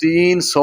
300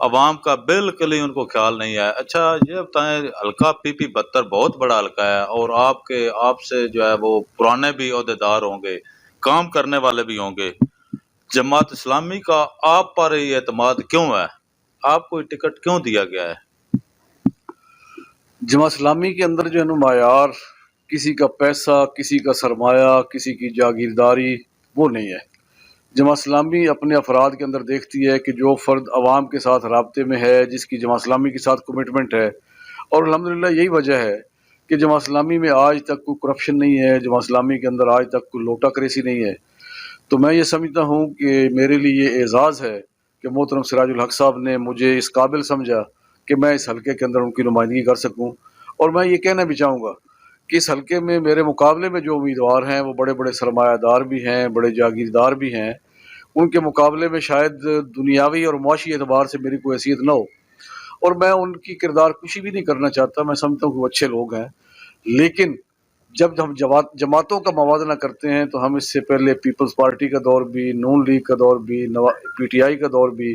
عوام کا بالکل ہی ان کو خیال نہیں ہے۔ اچھا یہ بتائیں، حلقہ پی پی 72 بہت بڑا حلقہ ہے، اور آپ سے جو ہے وہ پرانے بھی عہدیدار ہوں گے، کام کرنے والے بھی ہوں گے، جماعت اسلامی کا آپ پر یہ اعتماد کیوں ہے؟ آپ کو یہ ٹکٹ کیوں دیا گیا ہے؟ جماعت اسلامی کے اندر جو ہے نا معیار کسی کا پیسہ، کسی کا سرمایہ، کسی کی جاگیرداری وہ نہیں ہے۔ جماعت اسلامی اپنے افراد کے اندر دیکھتی ہے کہ جو فرد عوام کے ساتھ رابطے میں ہے، جس کی جماعت اسلامی کے ساتھ کمٹمنٹ ہے، اور الحمدللہ یہی وجہ ہے کہ جماعت اسلامی میں آج تک کوئی کرپشن نہیں ہے، جماعت اسلامی کے اندر آج تک کوئی لوٹا کریسی نہیں ہے۔ تو میں یہ سمجھتا ہوں کہ میرے لیے یہ اعزاز ہے کہ محترم سراج الحق صاحب نے مجھے اس قابل سمجھا کہ میں اس حلقے کے اندر ان کی نمائندگی کر سکوں۔ اور میں یہ کہنا بھی چاہوں گا کہ اس حلقے میں میرے مقابلے میں جو امیدوار ہیں وہ بڑے بڑے سرمایہ دار بھی ہیں، بڑے جاگیردار بھی ہیں، ان کے مقابلے میں شاید دنیاوی اور معاشی اعتبار سے میری کوئی حیثیت نہ ہو، اور میں ان کی کردار کشی بھی نہیں کرنا چاہتا۔ میں سمجھتا ہوں کہ وہ اچھے لوگ ہیں، لیکن جب ہم جماعتوں کا موازنہ کرتے ہیں تو ہم اس سے پہلے پیپلز پارٹی کا دور بھی، نون لیگ کا دور بھی، پی ٹی آئی کا دور بھی،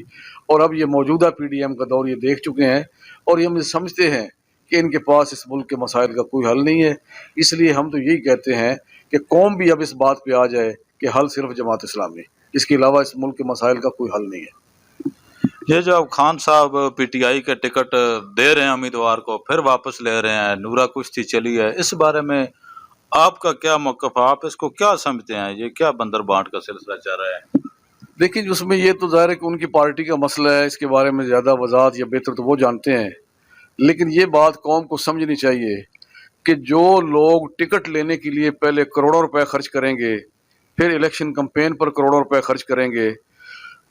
اور اب یہ موجودہ پی ڈی ایم کا دور یہ دیکھ چکے ہیں، اور یہ ہم یہ سمجھتے ہیں کہ ان کے پاس اس ملک کے مسائل کا کوئی حل نہیں ہے۔ اس لیے ہم تو یہی کہتے ہیں کہ قوم بھی اب اس بات پہ آ جائے کہ حل صرف جماعت اسلامی، اس کے علاوہ اس ملک کے مسائل کا کوئی حل نہیں ہے۔ یہ جو اب خان صاحب پی ٹی آئی کے ٹکٹ دے رہے ہیں امیدوار کو، پھر واپس لے رہے ہیں، نورا کشتی چلی ہے، اس بارے میں آپ کا کیا موقف ہے؟ آپ اس کو کیا سمجھتے ہیں؟ یہ کیا بندر بانٹ کا سلسلہ چل رہا ہے؟ لیکن اس میں یہ تو ظاہر ہے کہ ان کی پارٹی کا مسئلہ ہے، اس کے بارے میں زیادہ وضاحت یا بہتر تو وہ جانتے ہیں، لیکن یہ بات قوم کو سمجھنی چاہیے کہ جو لوگ ٹکٹ لینے کے لیے پہلے کروڑوں روپے خرچ کریں گے، پھر الیکشن کمپین پر کروڑوں روپے خرچ کریں گے،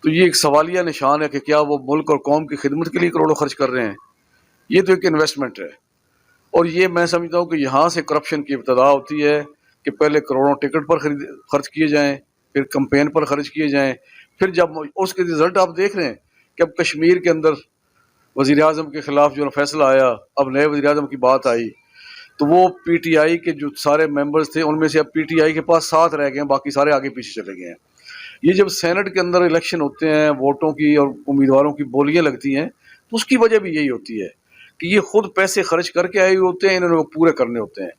تو یہ ایک سوالیہ نشان ہے کہ کیا وہ ملک اور قوم کی خدمت کے لیے کروڑوں خرچ کر رہے ہیں؟ یہ تو ایک انویسٹمنٹ ہے، اور یہ میں سمجھتا ہوں کہ یہاں سے کرپشن کی ابتدا ہوتی ہے کہ پہلے کروڑوں ٹکٹ پر خرچ کیے جائیں، پھر کمپین پر خرچ کیے جائیں، پھر جب اس کے رزلٹ آپ دیکھ رہے ہیں کہ اب کشمیر کے اندر وزیر اعظم کے خلاف جو فیصلہ آیا، اب نئے وزیر اعظم کی بات آئی، تو وہ پی ٹی آئی کے جو سارے ممبرز تھے ان میں سے اب پی ٹی آئی کے پاس 7 رہ گئے ہیں، باقی سارے آگے پیچھے چلے گئے ہیں۔ یہ جب سینٹ کے اندر الیکشن ہوتے ہیں، ووٹوں کی اور امیدواروں کی بولیاں لگتی ہیں، تو اس کی وجہ بھی یہی ہوتی ہے کہ یہ خود پیسے خرچ کر کے آئے ہوئے ہوتے ہیں، انہوں نے وہ پورے کرنے ہوتے ہیں۔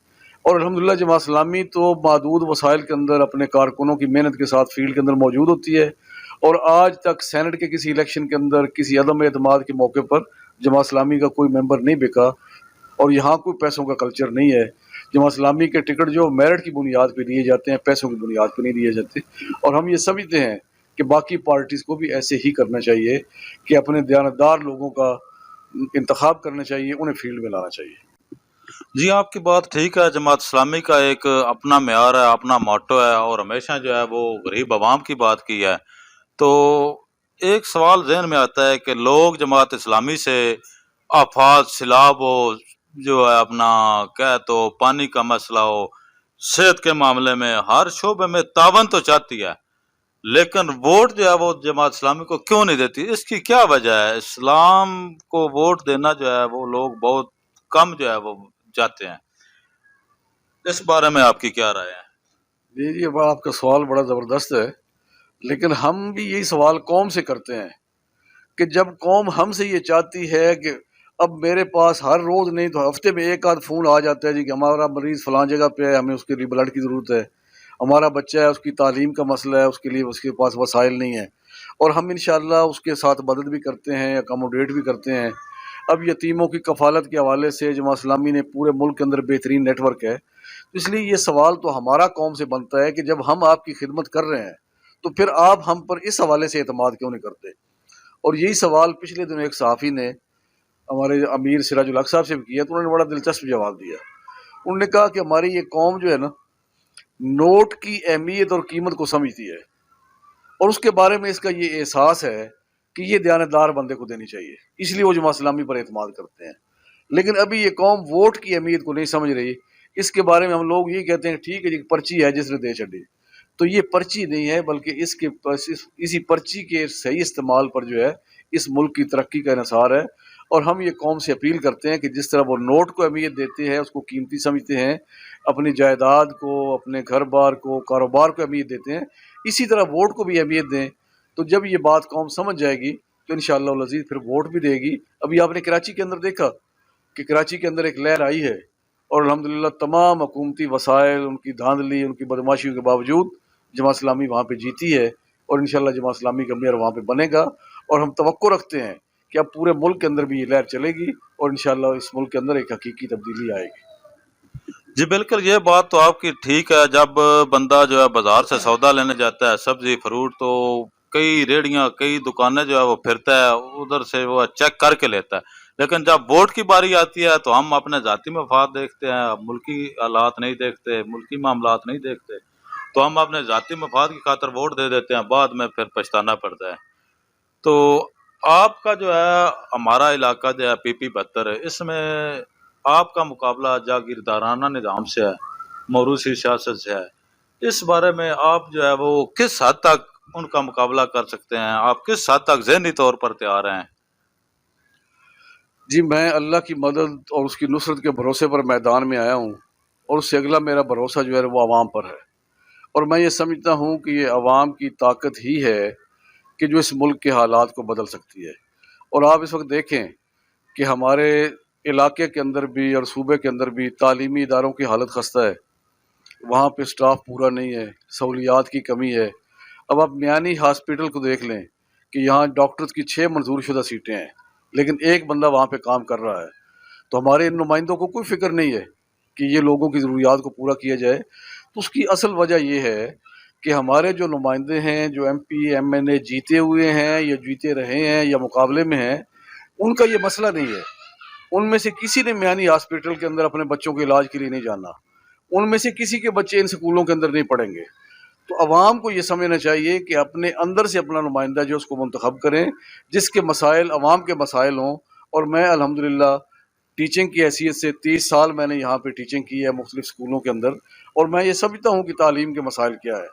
اور الحمدللہ جماعت اسلامی تو محدود وسائل کے اندر اپنے کارکنوں کی محنت کے ساتھ فیلڈ کے اندر موجود ہوتی ہے، اور آج تک سینٹ کے کسی الیکشن کے اندر کسی عدم اعتماد کے موقع پر جماعت اسلامی کا کوئی ممبر نہیں بکا، اور یہاں کوئی پیسوں کا کلچر نہیں ہے۔ جماعت اسلامی کے ٹکٹ جو میرٹ کی بنیاد پہ دیے جاتے ہیں، پیسوں کی بنیاد پہ نہیں دیے جاتے، اور ہم یہ سمجھتے ہیں کہ باقی پارٹیز کو بھی ایسے ہی کرنا چاہیے کہ اپنے دیانتدار لوگوں کا انتخاب کرنا چاہیے، انہیں فیلڈ میں لانا چاہیے۔ جی آپ کی بات ٹھیک ہے، جماعت اسلامی کا ایک اپنا معیار ہے، اپنا موٹو ہے، اور ہمیشہ جو ہے وہ غریب عوام کی بات کی ہے۔ تو ایک سوال ذہن میں آتا ہے کہ لوگ جماعت اسلامی سے آفات، سیلاب ہو، جو ہے اپنا کہہ تو پانی کا مسئلہ ہو، صحت کے معاملے میں، ہر شعبے میں تعاون تو چاہتی ہے، لیکن ووٹ جو ہے وہ جماعت اسلامی کو کیوں نہیں دیتی؟ اس کی کیا وجہ ہے؟ اسلام کو ووٹ دینا جو ہے وہ لوگ بہت کم جو ہے وہ جاتے ہیں، اس بارے میں آپ کی کیا رائے ہے؟ جی آپ کا سوال بڑا زبردست ہے، لیکن ہم بھی یہی سوال قوم سے کرتے ہیں کہ جب قوم ہم سے یہ چاہتی ہے کہ اب میرے پاس ہر روز نہیں تو ہفتے میں ایک آدھ فون آ جاتا ہے جی کہ ہمارا مریض فلاں جگہ پہ ہے، ہمیں اس کے لیے بلڈ کی ضرورت ہے، ہمارا بچہ ہے اس کی تعلیم کا مسئلہ ہے، اس کے لیے اس کے پاس وسائل نہیں ہے، اور ہم انشاءاللہ اس کے ساتھ مدد بھی کرتے ہیں، اکاموڈیٹ بھی کرتے ہیں۔ اب یتیموں کی کفالت کے حوالے سے جماعت اسلامی نے پورے ملک کے اندر بہترین نیٹ ورک ہے، اس لیے یہ سوال تو ہمارا قوم سے بنتا ہے کہ جب ہم آپ کی خدمت کر رہے ہیں تو پھر آپ ہم پر اس حوالے سے اعتماد کیوں نہیں کرتے؟ اور یہی سوال پچھلے دنوں ایک صحافی نے ہمارے امیر سراج الحق صاحب سے بھی کیا، تو انہوں نے بڑا دلچسپ جواب دیا۔ انہوں نے کہا کہ ہماری یہ قوم جو ہے نا، نوٹ کی اہمیت اور قیمت کو سمجھتی ہے، اور اس کے بارے میں اس کا یہ احساس ہے کہ یہ دیانتدار بندے کو دینی چاہیے، اس لیے وہ جماعت اسلامی پر اعتماد کرتے ہیں۔ لیکن ابھی یہ قوم ووٹ کی اہمیت کو نہیں سمجھ رہی، اس کے بارے میں ہم لوگ یہ کہتے ہیں ٹھیک ہے جی پرچی ہے جس نے دے چڑی، تو یہ پرچی نہیں ہے، بلکہ اس کے اسی پرچی کے صحیح استعمال پر جو ہے اس ملک کی ترقی کا انحصار ہے۔ اور ہم یہ قوم سے اپیل کرتے ہیں کہ جس طرح وہ نوٹ کو اہمیت دیتے ہیں، اس کو قیمتی سمجھتے ہیں، اپنی جائیداد کو، اپنے گھر بار کو، کاروبار کو اہمیت دیتے ہیں، اسی طرح ووٹ کو بھی اہمیت دیں۔ تو جب یہ بات قوم سمجھ جائے گی تو انشاءاللہ العزیز پھر ووٹ بھی دے گی۔ ابھی آپ نے کراچی کے اندر دیکھا کہ کراچی کے اندر ایک لہر آئی ہے، اور الحمدللہ تمام حکومتی وسائل، ان کی دھاندلی، ان کی بدماشیوں کے باوجود جماعت اسلامی وہاں پہ جیتی ہے، اور انشاءاللہ جماعت اسلامی کا میئر وہاں پہ بنے گا، اور ہم توقع رکھتے ہیں کہ اب پورے ملک کے اندر بھی یہ لہر چلے گی، اور انشاءاللہ اس ملک کے اندر ایک حقیقی تبدیلی آئے گی۔ جی بالکل، یہ بات تو آپ کی ٹھیک ہے۔ جب بندہ جو ہے بازار سے سودا لینے جاتا ہے، سبزی فروٹ، تو کئی ریڑیاں، کئی دکانیں جو ہے وہ پھرتا ہے، ادھر سے وہ چیک کر کے لیتا ہے۔ لیکن جب ووٹ کی باری آتی ہے تو ہم اپنے ذاتی مفاد دیکھتے ہیں، ملکی حالات نہیں دیکھتے، ملکی معاملات نہیں دیکھتے، تو ہم اپنے ذاتی مفاد کی خاطر ووٹ دے دیتے ہیں، بعد میں پھر پچھتانا پڑتا ہے۔ تو آپ کا جو ہے، ہمارا علاقہ جو ہے PP 72 ہے، اس میں آپ کا مقابلہ جاگیردارانہ نظام سے ہے، موروثی سیاست سے ہے۔ اس بارے میں آپ جو ہے وہ کس حد تک ان کا مقابلہ کر سکتے ہیں؟ آپ کس حد تک ذہنی طور پر تیار ہیں؟ جی میں اللہ کی مدد اور اس کی نصرت کے بھروسے پر میدان میں آیا ہوں، اور اس سے اگلا میرا بھروسہ جو ہے وہ عوام پر ہے، اور میں یہ سمجھتا ہوں کہ یہ عوام کی طاقت ہی ہے کہ جو اس ملک کے حالات کو بدل سکتی ہے۔ اور آپ اس وقت دیکھیں کہ ہمارے علاقے کے اندر بھی اور صوبے کے اندر بھی تعلیمی اداروں کی حالت خستہ ہے، وہاں پہ سٹاف پورا نہیں ہے، سہولیات کی کمی ہے۔ اب آپ میانی ہاسپٹل کو دیکھ لیں کہ یہاں ڈاکٹرز کی 6 منظور شدہ سیٹیں ہیں، لیکن ایک بندہ وہاں پہ کام کر رہا ہے۔ تو ہمارے ان نمائندوں کو کوئی فکر نہیں ہے کہ یہ لوگوں کی ضروریات کو پورا کیا جائے۔ تو اس کی اصل وجہ یہ ہے کہ ہمارے جو نمائندے ہیں، جو MP MNA جیتے ہوئے ہیں یا جیتے رہے ہیں یا مقابلے میں ہیں، ان کا یہ مسئلہ نہیں ہے۔ ان میں سے کسی نے میانی ہاسپٹل کے اندر اپنے بچوں کے علاج کے لیے نہیں جانا، ان میں سے کسی کے بچے ان سکولوں کے اندر نہیں پڑھیں گے۔ تو عوام کو یہ سمجھنا چاہیے کہ اپنے اندر سے اپنا نمائندہ جو اس کو منتخب کریں، جس کے مسائل عوام کے مسائل ہوں۔ اور میں الحمدللہ ٹیچنگ کی حیثیت سے 30 سال میں نے یہاں پہ ٹیچنگ کی ہے مختلف سکولوں کے اندر، اور میں یہ سمجھتا ہوں کہ تعلیم کے مسائل کیا ہے،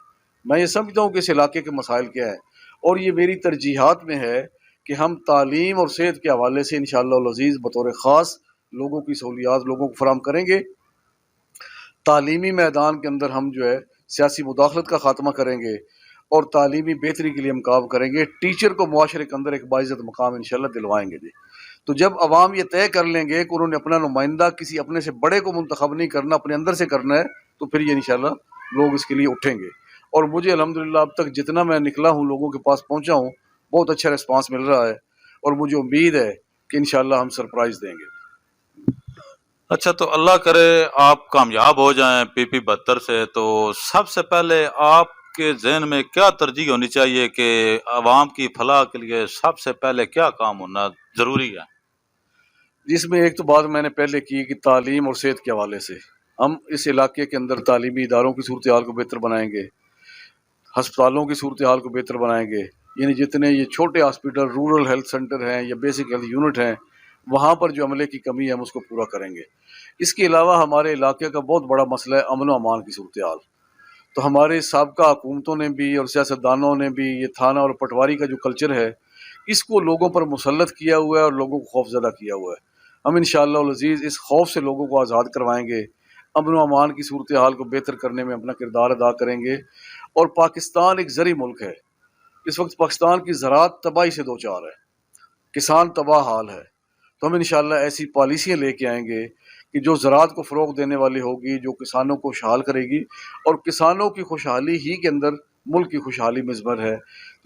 میں یہ سمجھتا ہوں کہ اس علاقے کے مسائل کیا ہے، اور یہ میری ترجیحات میں ہے کہ ہم تعلیم اور صحت کے حوالے سے انشاءاللہ العزیز بطور خاص لوگوں کی سہولیات لوگوں کو فراہم کریں گے۔ تعلیمی میدان کے اندر ہم جو ہے سیاسی مداخلت کا خاتمہ کریں گے، اور تعلیمی بہتری کے لیے ہم کام کریں گے۔ ٹیچر کو معاشرے کے اندر ایک باعزت مقام انشاءاللہ دلوائیں گے۔ جی تو جب عوام یہ طے کر لیں گے کہ انہوں نے اپنا نمائندہ کسی اپنے سے بڑے کو منتخب نہیں کرنا، اپنے اندر سے کرنا ہے، تو پھر یہ انشاءاللہ لوگ اس کے لیے اٹھیں گے۔ اور مجھے الحمدللہ اب تک جتنا میں نکلا ہوں، لوگوں کے پاس پہنچا ہوں، بہت اچھا ریسپانس مل رہا ہے، اور مجھے امید ہے کہ انشاءاللہ ہم سرپرائز دیں گے۔ اچھا، تو اللہ کرے آپ کامیاب ہو جائیں PP 72 سے، تو سب سے پہلے آپ کے ذہن میں کیا ترجیح ہونی چاہیے کہ عوام کی فلاح کے لیے سب سے پہلے کیا کام ہونا ضروری ہے؟ جس میں ایک تو بات میں نے پہلے کی کہ تعلیم اور صحت کے حوالے سے ہم اس علاقے کے اندر تعلیمی اداروں کی صورتحال کو بہتر بنائیں گے، ہسپتالوں کی صورتحال کو بہتر بنائیں گے، یعنی جتنے یہ چھوٹے ہاسپٹل، رورل ہیلتھ سینٹر ہیں یا بیسک ہیلتھ یونٹ ہیں، وہاں پر جو عملے کی کمی ہے ہم اس کو پورا کریں گے۔ اس کے علاوہ ہمارے علاقے کا بہت بڑا مسئلہ ہے امن و امان کی صورتحال۔ تو ہمارے سابقہ حکومتوں نے بھی اور سیاستدانوں نے بھی یہ تھانہ اور پٹواری کا جو کلچر ہے، اس کو لوگوں پر مسلط کیا ہوا ہے اور لوگوں کو خوف زدہ کیا ہوا ہے۔ ہم انشاءاللہ العزیز اس خوف سے لوگوں کو آزاد کروائیں گے، امن و امان کی صورتحال کو بہتر کرنے میں اپنا کردار ادا کریں گے۔ اور پاکستان ایک زرعی ملک ہے، اس وقت پاکستان کی زراعت تباہی سے دوچار ہے، کسان تباہ حال ہے۔ تو ہم انشاءاللہ ایسی پالیسیاں لے کے آئیں گے کہ جو زراعت کو فروغ دینے والی ہوگی، جو کسانوں کو خوشحال کرے گی، اور کسانوں کی خوشحالی ہی کے اندر ملک کی خوشحالی مضمر ہے۔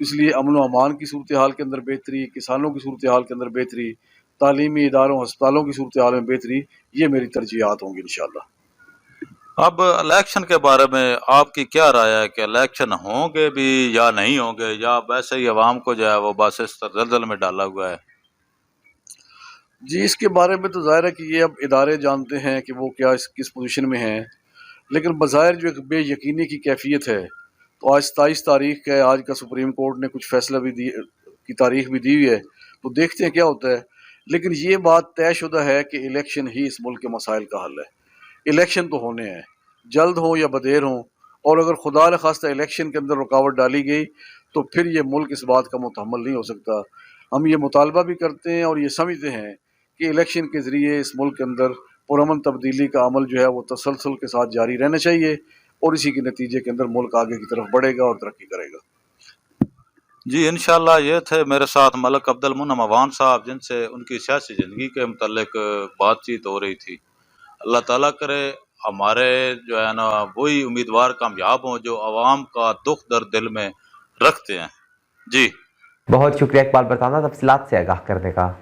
اس لیے امن و امان کی صورتحال کے اندر بہتری، کسانوں کی صورتحال کے اندر بہتری، تعلیمی اداروں ہسپتالوں کی صورتحال میں بہتری، یہ میری ترجیحات ہوں گی انشاءاللہ۔ اب الیکشن کے بارے میں آپ کی کیا رائے ہے کہ الیکشن ہوں گے بھی یا نہیں ہوں گے، یا ویسے ہی عوام کو جو ہے وہ بس اس زلزلے میں ڈالا ہوا ہے؟ جی اس کے بارے میں تو ظاہر ہے کہ یہ اب ادارے جانتے ہیں کہ وہ کیا کس پوزیشن میں ہیں، لیکن بظاہر جو ایک بے یقینی کی کیفیت ہے، تو آج 27 تاریخ ہے، آج کا سپریم کورٹ نے کچھ فیصلہ بھی کی تاریخ بھی دی ہوئی ہے، تو دیکھتے ہیں کیا ہوتا ہے۔ لیکن یہ بات طے شدہ ہے کہ الیکشن ہی اس ملک کے مسائل کا حل ہے۔ الیکشن تو ہونے ہیں، جلد ہوں یا بدیر ہوں، اور اگر خدا نخواستہ الیکشن کے اندر رکاوٹ ڈالی گئی تو پھر یہ ملک اس بات کا متحمل نہیں ہو سکتا۔ ہم یہ مطالبہ بھی کرتے ہیں اور یہ سمجھتے ہیں کہ الیکشن کے ذریعے اس ملک کے اندر پرامن تبدیلی کا عمل جو ہے وہ تسلسل کے ساتھ جاری رہنا چاہیے، اور اسی کے نتیجے کے اندر ملک آگے کی طرف بڑھے گا اور ترقی کرے گا۔ جی انشاءاللہ یہ تھے میرے ساتھ ملک عبد المنعم اوان صاحب، جن سے ان کی سیاسی زندگی کے متعلق بات چیت ہو رہی تھی۔ اللہ تعالیٰ کرے ہمارے جو ہے نا وہی امیدوار کامیاب ہوں جو عوام کا دکھ درد دل میں رکھتے ہیں۔ جی بہت شکریہ اقبال برطانہ تفصیلات سے آگاہ کرنے کا۔